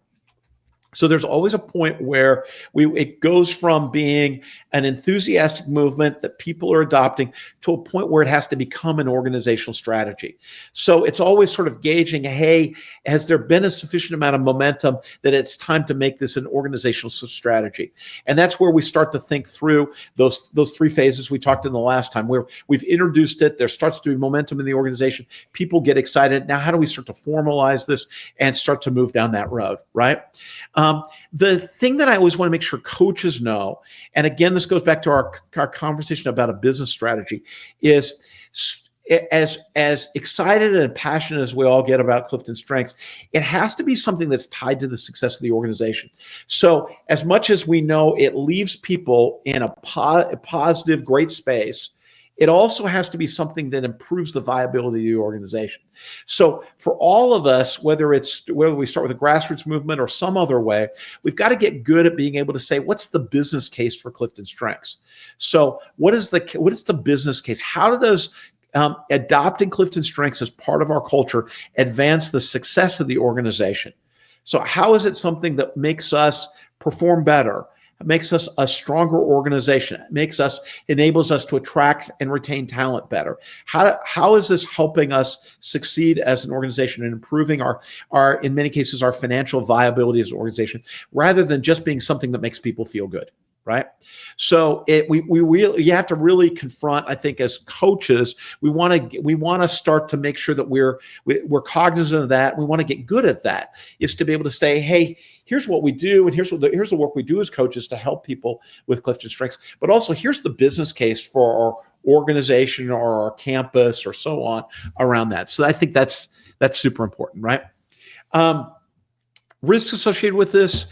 So there's always a point where it goes from being an enthusiastic movement that people are adopting to a point where it has to become an organizational strategy. So it's always sort of gauging, hey, has there been a sufficient amount of momentum that it's time to make this an organizational strategy? And that's where we start to think through those three phases we talked in the last time, where we've introduced it, there starts to be momentum in the organization, people get excited. Now, how do we start to formalize this and start to move down that road, right? The thing that I always want to make sure coaches know, and again, this goes back to our conversation about a business strategy, is as excited and passionate as we all get about Clifton Strengths, it has to be something that's tied to the success of the organization. So as much as we know it leaves people in a positive, great space, it also has to be something that improves the viability of the organization. So for all of us, whether we start with a grassroots movement or some other way, we've got to get good at being able to say, what's the business case for Clifton Strengths? So what is the business case? How does adopting Clifton Strengths as part of our culture advance the success of the organization? So how is it something that makes us perform better? It makes us a stronger organization. It enables us to attract and retain talent better. How is this helping us succeed as an organization and improving our in many cases, our financial viability as an organization, rather than just being something that makes people feel good, right? So you have to really confront, I think, as coaches, we want to start to make sure that we're cognizant of that. We want to get good at that, is to be able to say, hey, here's what we do, and here's the work we do as coaches to help people with CliftonStrengths, but also here's the business case for our organization or our campus or so on around that. So I think that's super important, right? Risks associated with this.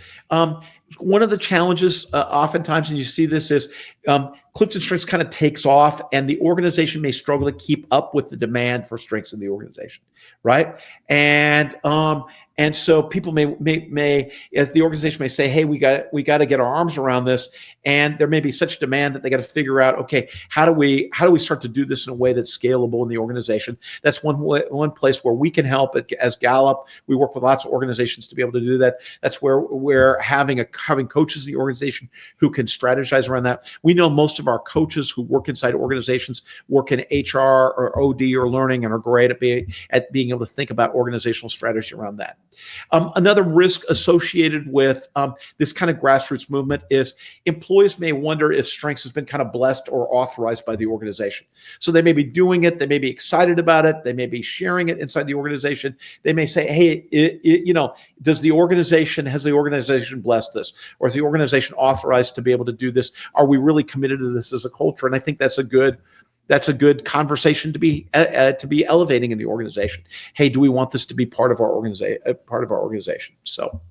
One of the challenges oftentimes, and you see this, is CliftonStrengths kind of takes off and the organization may struggle to keep up with the demand for strengths in the organization, right? And so people may, as the organization may say, hey, we got to get our arms around this, and there may be such demand that they got to figure out, okay, how do we start to do this in a way that's scalable in the organization? That's one place where we can help. As Gallup, we work with lots of organizations to be able to do that. That's where we're having coaches in the organization who can strategize around that. We know most of our coaches who work inside organizations work in HR or OD or learning and are great at being able to think about organizational strategy around that. Another risk associated with this kind of grassroots movement is employees may wonder if strengths has been kind of blessed or authorized by the organization. So they may be doing it, they may be excited about it, they may be sharing it inside the organization. They may say, hey, has the organization blessed this? Or is the organization authorized to be able to do this? Are we really committed to this as a culture? And I think that's a good conversation to be elevating in the organization. Hey, do we want this to be part of our organization? So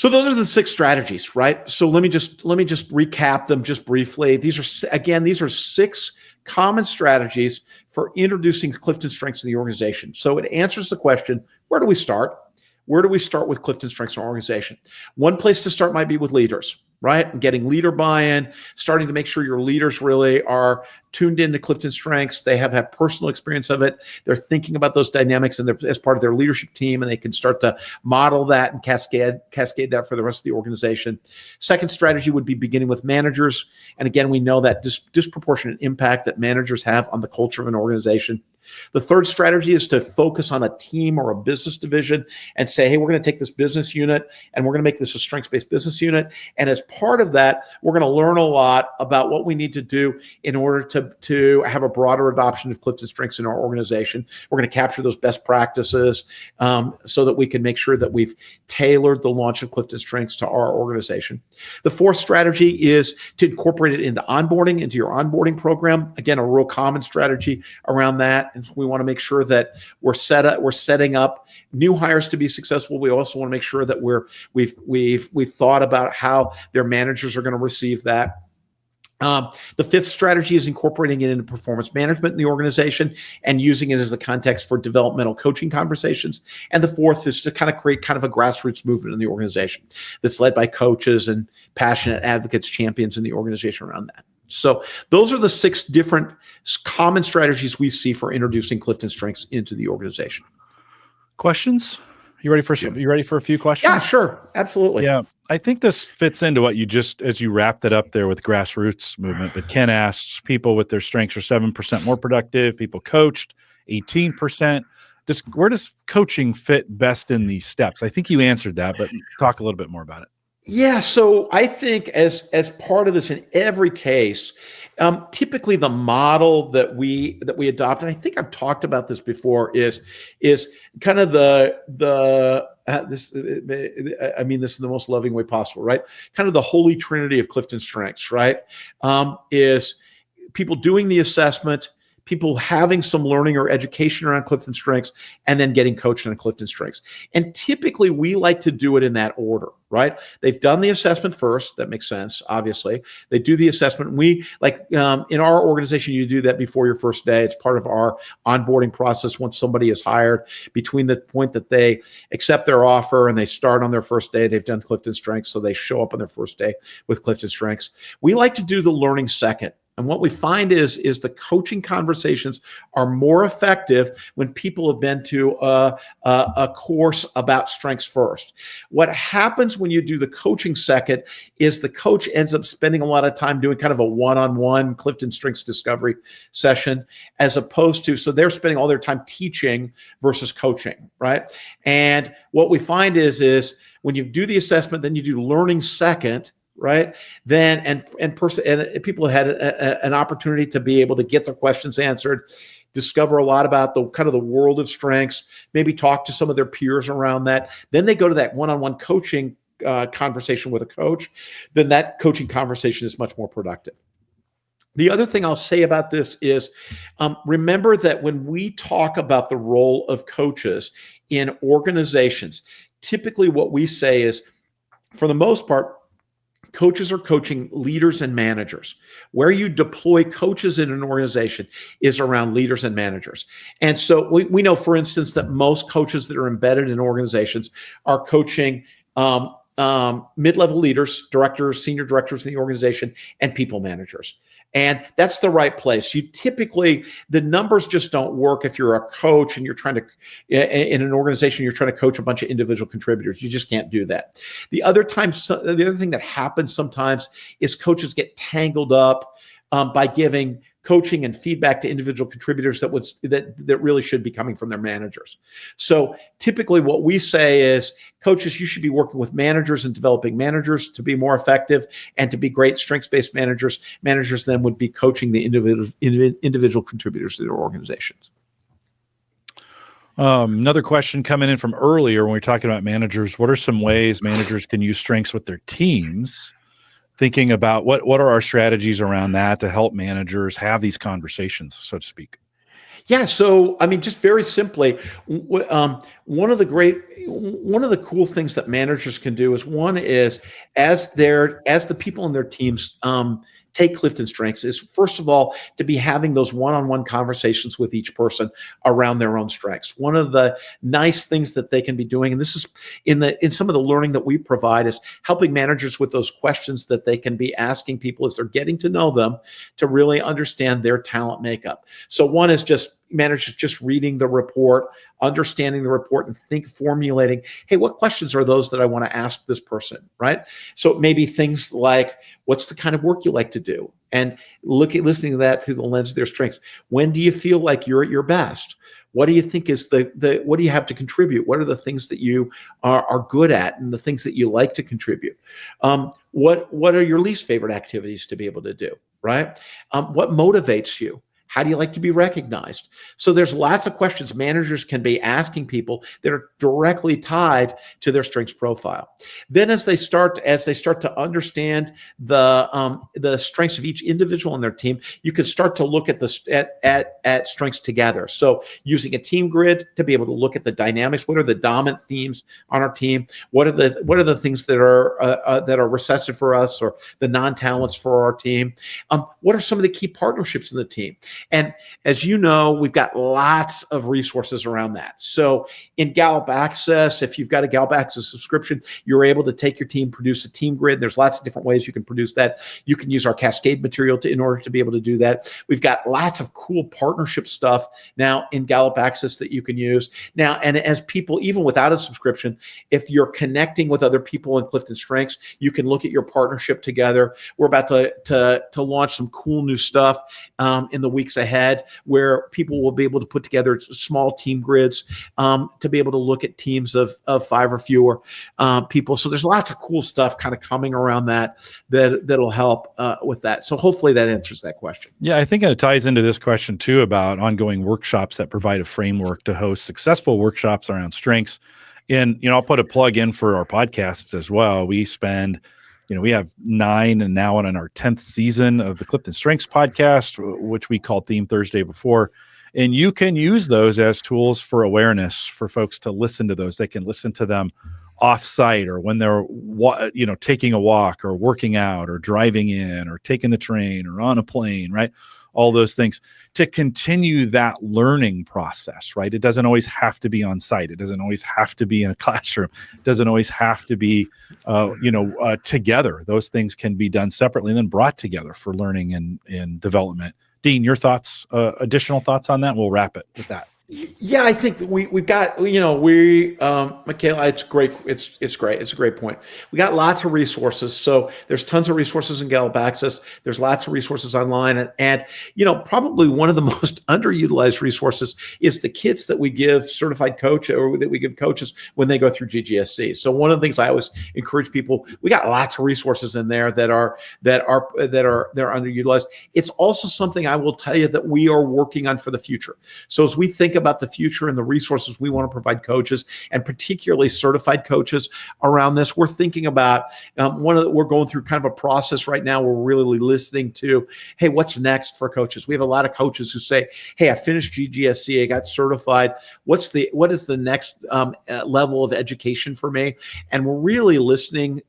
those are the 6 strategies, right? So let me just recap them just briefly. These are 6 common strategies for introducing CliftonStrengths in the organization. So it answers the question, where do we start? Where do we start with CliftonStrengths in our organization? One place to start might be with leaders, right? And getting leader buy-in, starting to make sure your leaders really are tuned into CliftonStrengths. They have had personal experience of it. They're thinking about those dynamics and as part of their leadership team, and they can start to model that and cascade that for the rest of the organization. Second strategy would be beginning with managers. And again, we know that disproportionate impact that managers have on the culture of an organization. The third strategy is to focus on a team or a business division and say, hey, we're going to take this business unit and we're going to make this a strengths-based business unit. And as part of that, we're going to learn a lot about what we need to do in order to have a broader adoption of CliftonStrengths in our organization. We're going to capture those best practices so that we can make sure that we've tailored the launch of CliftonStrengths to our organization. The fourth strategy is to incorporate it into your onboarding program. Again, a real common strategy around that. And we want to make sure that we're setting up new hires to be successful. We also want to make sure that we've thought about how their managers are going to receive that. The fifth strategy is incorporating it into performance management in the organization and using it as the context for developmental coaching conversations. And the fourth is to kind of create kind of a grassroots movement in the organization that's led by coaches and passionate advocates, champions in the organization around that. So those are the 6 different common strategies we see for introducing CliftonStrengths into the organization. Questions? You ready for a few questions? Yeah, sure. Absolutely. Yeah. I think this fits into what as you wrapped it up there with grassroots movement. But Ken asks, people with their strengths are 7% more productive. People coached 18%. Where does coaching fit best in these steps? I think you answered that, but talk a little bit more about it. Yeah, so I think as part of this, in every case, typically the model that we adopt, and I think I've talked about this before, is kind of this in the most loving way possible, right? Kind of the holy trinity of CliftonStrengths, right? Is people doing the assessment, people having some learning or education around CliftonStrengths, and then getting coached on CliftonStrengths. And typically we like to do it in that order, right? They've done the assessment first. That makes sense, obviously. They do the assessment. We, in our organization, you do that before your first day. It's part of our onboarding process once somebody is hired. Between the point that they accept their offer and they start on their first day, they've done CliftonStrengths, so they show up on their first day with CliftonStrengths. We like to do the learning second. And what we find is the coaching conversations are more effective when people have been to a course about strengths first. What happens when you do the coaching second is the coach ends up spending a lot of time doing kind of a one-on-one CliftonStrengths discovery session, as opposed to, so they're spending all their time teaching versus coaching, right? And what we find is when you do the assessment, then you do learning second, right? Then and people had an opportunity to be able to get their questions answered, discover a lot about the kind of the world of strengths, maybe talk to some of their peers around that. Then they go to that one-on-one coaching conversation with a coach. Then that coaching conversation is much more productive. The other thing I'll say about this is remember that when we talk about the role of coaches in organizations, typically what we say is, for the most part, coaches are coaching leaders and managers. Where you deploy coaches in an organization is around leaders and managers. And so we know, for instance, that most coaches that are embedded in organizations are coaching mid-level leaders, directors, senior directors in the organization, and people managers. And that's the right place. You typically, the numbers just don't work if you're a coach and you're trying to, in an organization, you're trying to coach a bunch of individual contributors. You just can't do that. The other thing that happens sometimes is coaches get tangled up by giving coaching and feedback to individual contributors that really should be coming from their managers. So typically what we say is, coaches, you should be working with managers and developing managers to be more effective and to be great strengths-based managers. Managers then would be coaching the individual contributors to their organizations. Another question coming in from earlier when we were talking about managers. What are some ways managers can use strengths with their teams? Thinking about what are our strategies around that to help managers have these conversations, so to speak. Yeah. So, I mean, just very simply, one of the cool things that managers can do is as the people in their teams take CliftonStrengths, is first of all to be having those one-on-one conversations with each person around their own strengths. One of the nice things that they can be doing, and this is in some of the learning that we provide, is helping managers with those questions that they can be asking people as they're getting to know them to really understand their talent makeup. So one is just managers just reading the report, understanding the report, and formulating, hey, what questions are those that I want to ask this person, right? So it may be things like, what's the kind of work you like to do? And listening to that through the lens of their strengths. When do you feel like you're at your best? What do you think is what do you have to contribute? What are the things that you are good at and the things that you like to contribute? What are your least favorite activities to be able to do, right? What motivates you? How do you like to be recognized? So there's lots of questions managers can be asking people that are directly tied to their strengths profile. Then as they start to understand the strengths of each individual in their team, you can start to look at strengths together. So using a team grid to be able to look at the dynamics. What are the dominant themes on our team? What are the things that are recessive for us, or the non-talents for our team? What are some of the key partnerships in the team? And as you know, we've got lots of resources around that. So in Gallup Access, if you've got a Gallup Access subscription, you're able to take your team, produce a team grid. There's lots of different ways you can produce that. You can use our Cascade material in order to be able to do that. We've got lots of cool partnership stuff now in Gallup Access that you can use. Now, and as people, even without a subscription, if you're connecting with other people in CliftonStrengths, you can look at your partnership together. We're about to launch some cool new stuff in the weeks ahead, where people will be able to put together small team grids to be able to look at teams of 5 or fewer people. So there's lots of cool stuff kind of coming around that'll help with that. So hopefully that answers that question. Yeah, I think it ties into this question too about ongoing workshops that provide a framework to host successful workshops around strengths. And I'll put a plug in for our podcasts as well. We spend we have 9 and now on our 10th season of the CliftonStrengths podcast, which we called Theme Thursday before. And you can use those as tools for awareness for folks to listen to those. They can listen to them off-site, or when they're taking a walk or working out or driving in or taking the train or on a plane, right? All those things to continue that learning process, right? It doesn't always have to be on site. It doesn't always have to be in a classroom. It doesn't always have to be, together. Those things can be done separately and then brought together for learning and development. Dean, your thoughts, additional thoughts on that? We'll wrap it with that. Yeah, I think that we've got, Michaela, it's great. It's great. It's a great point. We got lots of resources. So there's tons of resources in Gallup Access. There's lots of resources online, and probably one of the most underutilized resources is the kits that we give certified coach, or that we give coaches when they go through GGSC. So one of the things I always encourage people, we got lots of resources in there that are underutilized. It's also something I will tell you that we are working on for the future. So as we think about the future and the resources we want to provide coaches, and particularly certified coaches around this, we're thinking about we're going through kind of a process right now. We're really listening to, hey, what's next for coaches? We have a lot of coaches who say, hey, I finished GGSC, I got certified. What is the next level of education for me? And we're really listening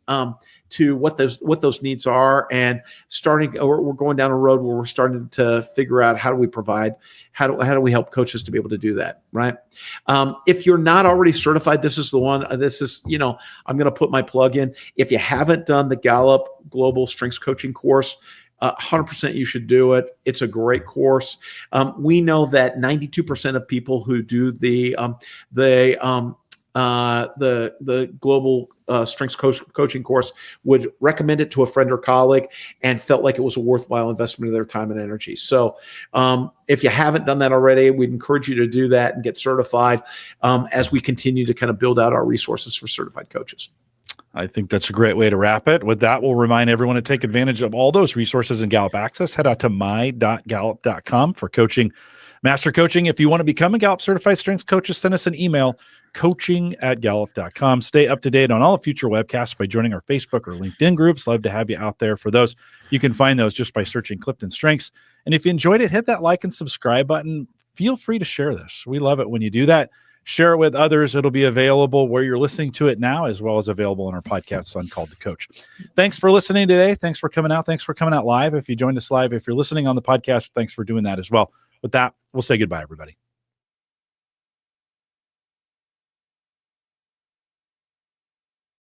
to what those needs are, and we're going down a road where we're starting to figure out how do we help coaches to be able to do that, right? If you're not already certified, this is the one. I'm going to put my plug in. If you haven't done the Gallup Global Strengths Coaching course, 100% you should do it. It's a great course. We know that 92% of people who do the global strengths coaching course would recommend it to a friend or colleague, and felt like it was a worthwhile investment of their time and energy. So if you haven't done that already, we'd encourage you to do that and get certified as we continue to kind of build out our resources for certified coaches. I think that's a great way to wrap it. With that, we'll remind everyone to take advantage of all those resources in Gallup Access. Head out to my.gallup.com for coaching, master coaching. If you want to become a Gallup certified strengths coach, send us an email, coaching@gallup.com. Stay up to date on all future webcasts by joining our Facebook or LinkedIn groups. Love to have you out there for those. You can find those just by searching Clifton Strengths. And if you enjoyed it, hit that like and subscribe button. Feel free to share this. We love it when you do that. Share it with others. It'll be available where you're listening to it now, as well as available on our podcast on Called to Coach. Thanks for listening today. Thanks for coming out. Thanks for coming out live. If you joined us live, if you're listening on the podcast, thanks for doing that as well. With that, we'll say goodbye, everybody.